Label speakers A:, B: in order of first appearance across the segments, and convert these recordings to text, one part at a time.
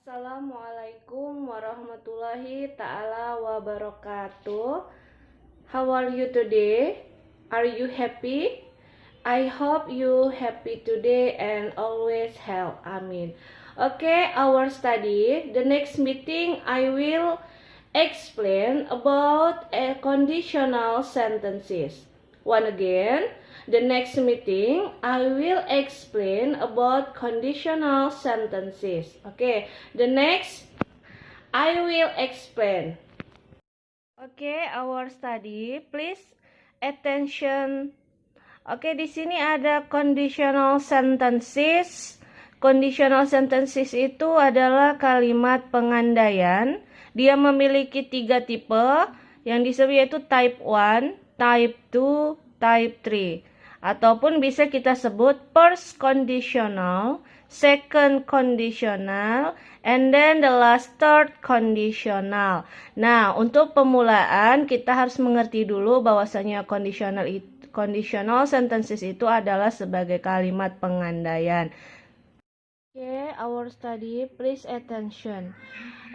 A: Assalamualaikum warahmatullahi ta'ala wabarakatuh. How are you today? Are you happy? I hope you happy today and always health. Amin. Okay, our study. The next meeting I will explain about a conditional sentences. One again. The next meeting, I will explain about conditional sentences. Okay, the next, I will explain. Okay, our study, please attention. Oke, di sini ada conditional sentences. Conditional sentences itu adalah kalimat pengandaian. Dia memiliki 3 tipe yang disebut yaitu type 1, type 2, type 3. Ataupun bisa kita sebut first conditional, second conditional, and then the last third conditional. Nah, untuk pemulaan kita harus mengerti dulu bahwasanya conditional sentences itu adalah sebagai kalimat pengandaian. Okay, our study, please attention.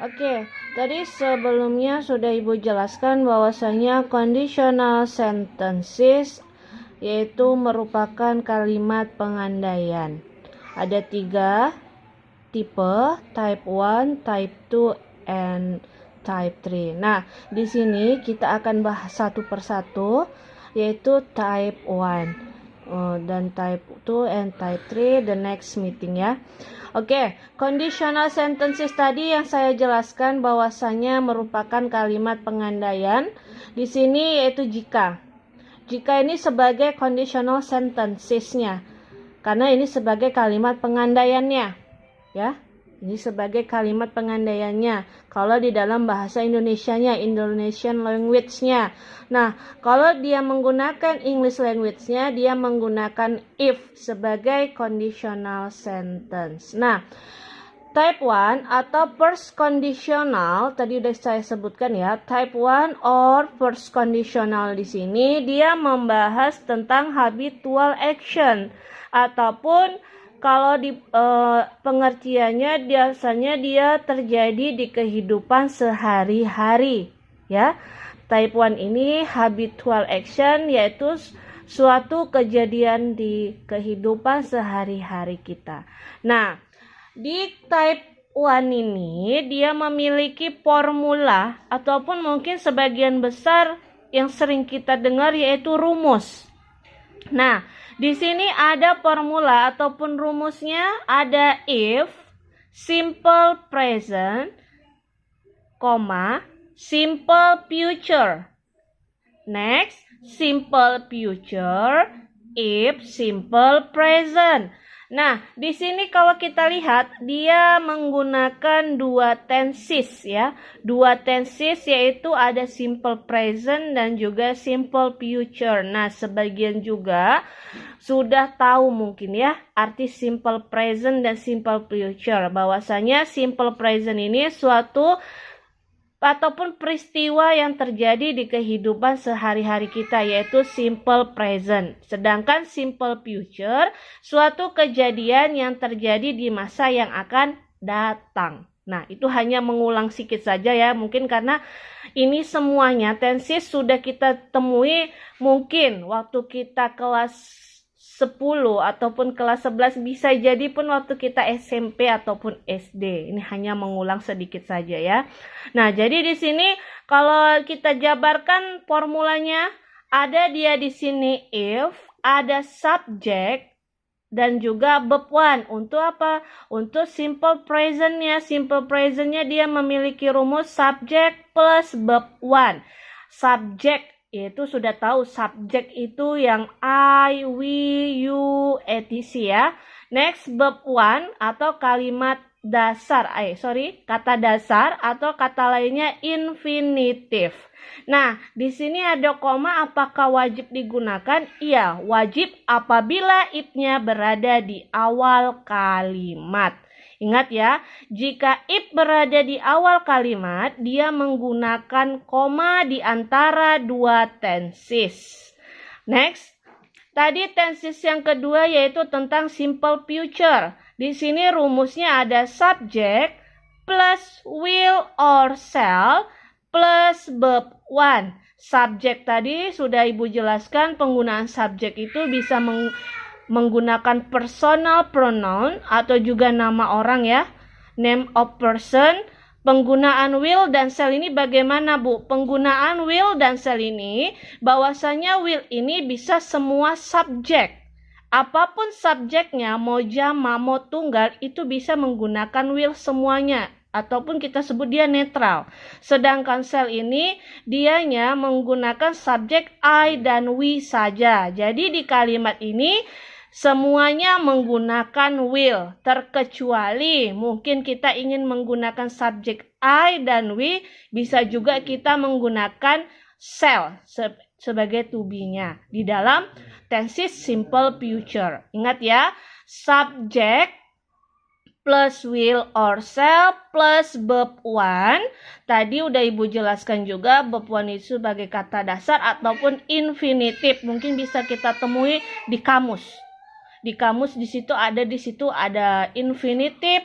A: Oke, tadi sebelumnya sudah Ibu jelaskan bahwasanya conditional sentences yaitu merupakan kalimat pengandaian. Ada 3 tipe, type 1, type 2, and type 3. Nah, di sini kita akan bahas satu persatu, yaitu type 1 dan type 2 and type 3 the next meeting ya. Oke, conditional sentences tadi yang saya jelaskan bahwasanya merupakan kalimat pengandaian. Di sini yaitu jika. Jika ini sebagai conditional sentences-nya. Karena ini sebagai kalimat pengandaiannya. Ya. Ini sebagai kalimat pengandaiannya. Kalau di dalam bahasa Indonesianya, Indonesian language-nya. Nah, kalau dia menggunakan English language-nya, dia menggunakan if sebagai conditional sentence. Nah, type 1 atau first conditional, tadi udah saya sebutkan ya, type 1 or first conditional di sini, dia membahas tentang habitual action. Ataupun kalau di pengertiannya biasanya dia terjadi di kehidupan sehari-hari ya. Type 1 ini habitual action yaitu suatu kejadian di kehidupan sehari-hari kita. Nah, di type 1 ini dia memiliki formula ataupun mungkin sebagian besar yang sering kita dengar yaitu rumus. Nah, di sini ada formula ataupun rumusnya, ada if, simple present, simple future. Next, simple future, if, simple present. Nah, di sini kalau kita lihat dia menggunakan 2 tenses ya. 2 tenses yaitu ada simple present dan juga simple future. Nah, sebagian juga sudah tahu mungkin ya arti simple present dan simple future. Bahwasanya simple present ini suatu ataupun peristiwa yang terjadi di kehidupan sehari-hari kita yaitu simple present. Sedangkan simple future suatu kejadian yang terjadi di masa yang akan datang. Nah, itu hanya mengulang sedikit saja ya, mungkin karena ini semuanya tenses sudah kita temui mungkin waktu kita kelas 10 ataupun kelas 11, bisa jadi pun waktu kita SMP ataupun SD. Ini hanya mengulang sedikit saja ya. Nah, jadi di sini kalau kita jabarkan formulanya, ada dia di sini if, ada subject dan juga verb 1. Untuk apa? Untuk simple present-nya. Simple present-nya dia memiliki rumus subject plus verb 1. Subject itu sudah tahu, subjek itu yang I, we, you, etc. ya. Next, verb 1 atau kalimat dasar, kata dasar atau kata lainnya infinitive. Nah, di sini ada koma, apakah wajib digunakan? Iya, wajib apabila if-nya berada di awal kalimat. Ingat ya, jika if berada di awal kalimat, dia menggunakan koma di antara 2 tenses. Next, tadi tenses yang kedua yaitu tentang simple future. Di sini rumusnya ada subject plus will or shall plus verb one. Subjek tadi sudah Ibu jelaskan, penggunaan subjek itu bisa menggunakan personal pronoun atau juga nama orang ya, name of person. Penggunaan will dan shall ini bagaimana Bu? Penggunaan will dan shall ini, bahwasanya will ini bisa semua subjek. Apapun subjeknya, mau jamak, mau tunggal, itu bisa menggunakan will semuanya. Ataupun kita sebut dia netral. Sedangkan shall ini, dianya menggunakan subjek I dan we saja. Jadi di kalimat ini, semuanya menggunakan will, terkecuali mungkin kita ingin menggunakan subjek I dan we, bisa juga kita menggunakan shall sebagai to be-nya di dalam tenses simple future. Ingat ya, subjek plus will or shall plus verb one. Tadi udah Ibu jelaskan juga, verb one itu sebagai kata dasar ataupun infinitif. Mungkin bisa kita temui di kamus. Di kamus di situ ada infinitif,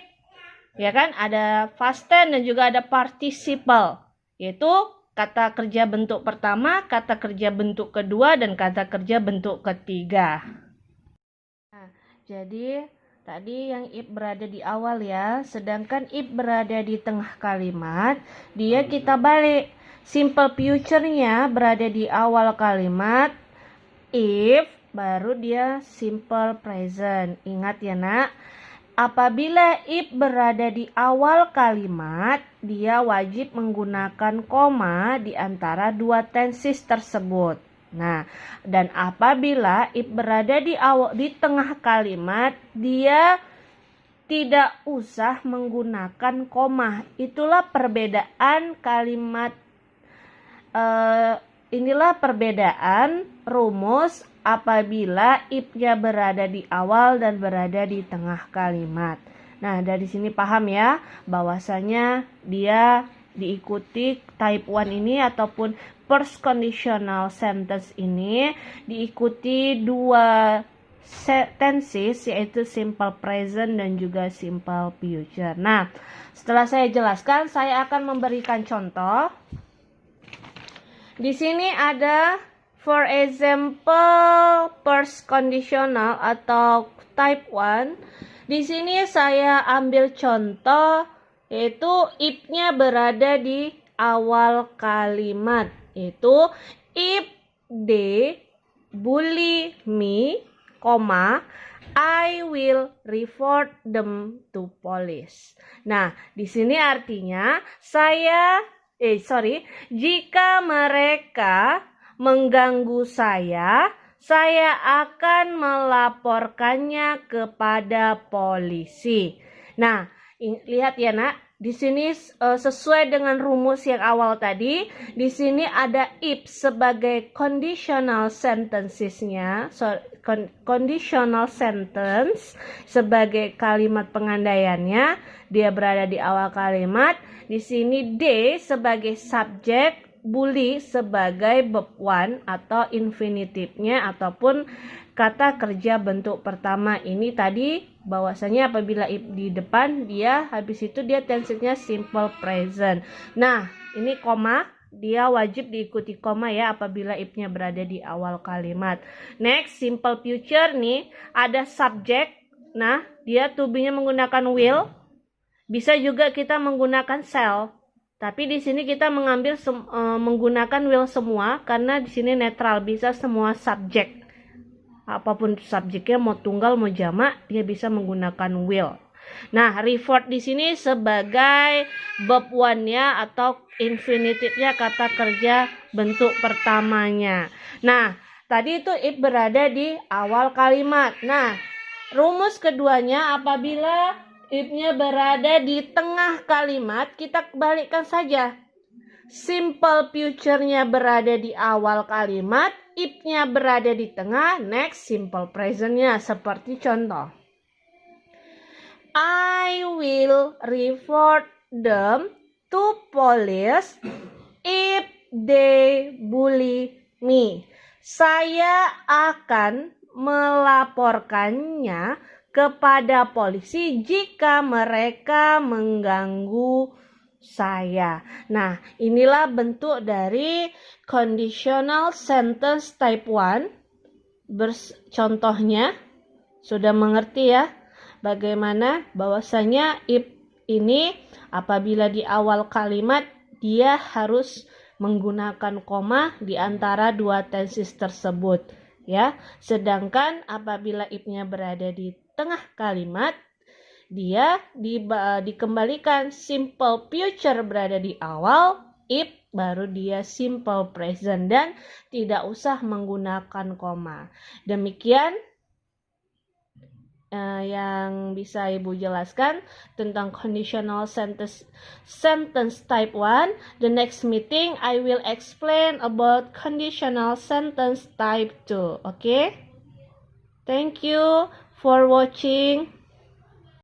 A: ya kan? Ada past tense dan juga ada participle, yaitu kata kerja bentuk pertama, kata kerja bentuk kedua, dan kata kerja bentuk ketiga. Nah, jadi tadi yang if berada di awal ya, sedangkan if berada di tengah kalimat, dia kita balik. Simple future-nya berada di awal kalimat, if baru dia simple present. Ingat ya nak, apabila if berada di awal kalimat, dia wajib menggunakan koma di antara dua tenses tersebut. Nah, dan apabila if berada di tengah kalimat, dia tidak usah menggunakan koma. Itulah perbedaan kalimat. Inilah perbedaan rumus apabila if-nya berada di awal dan berada di tengah kalimat. Nah, dari sini paham ya, bahwasanya dia diikuti type 1 ini ataupun first conditional sentence ini diikuti dua tenses, yaitu simple present dan juga simple future. Nah, setelah saya jelaskan, saya akan memberikan contoh. Di sini ada for example first conditional atau type 1. Di sini saya ambil contoh, yaitu if-nya berada di awal kalimat. Itu if they bully me, I will report them to police. Nah, di sini artinya jika mereka mengganggu saya akan melaporkannya kepada polisi. Nah, lihat ya nak, di sini sesuai dengan rumus yang awal tadi, di sini ada if sebagai conditional sentences-nya, conditional sentence sebagai kalimat pengandaiannya, dia berada di awal kalimat. Di sini they sebagai subjek, bully sebagai verb one atau infinitifnya ataupun kata kerja bentuk pertama. Ini tadi bahwasanya apabila if di depan, dia habis itu dia tensesnya simple present. Nah, ini koma, dia wajib diikuti koma ya apabila if-nya berada di awal kalimat. Next, simple future nih ada subjek. Nah, dia to be-nya menggunakan will. Bisa juga kita menggunakan shall. Tapi di sini kita menggunakan will semua karena di sini netral, bisa semua subjek. Apapun subjeknya, mau tunggal mau jamak, dia bisa menggunakan will. Nah, report di sini sebagai verb one-nya atau infinitifnya, kata kerja bentuk pertamanya. Nah, tadi itu if berada di awal kalimat. Nah, rumus keduanya apabila if-nya berada di tengah kalimat, kita balikkan saja. Simple future-nya berada di awal kalimat, if-nya berada di tengah, next simple present-nya. Seperti contoh, I will report them to police if they bully me. Saya akan melaporkannya kepada polisi jika mereka mengganggu saya. Nah, inilah bentuk dari conditional sentence type 1. Contohnya, sudah mengerti ya bagaimana bahwasanya if ini apabila di awal kalimat dia harus menggunakan koma di antara dua tenses tersebut ya. Sedangkan apabila if-nya berada di tengah kalimat dia dikembalikan simple future berada di awal, if baru dia simple present dan tidak usah menggunakan koma. Demikian yang bisa Ibu jelaskan tentang conditional sentence type 1. The next meeting I will explain about conditional sentence type 2. Okay? Thank you for watching.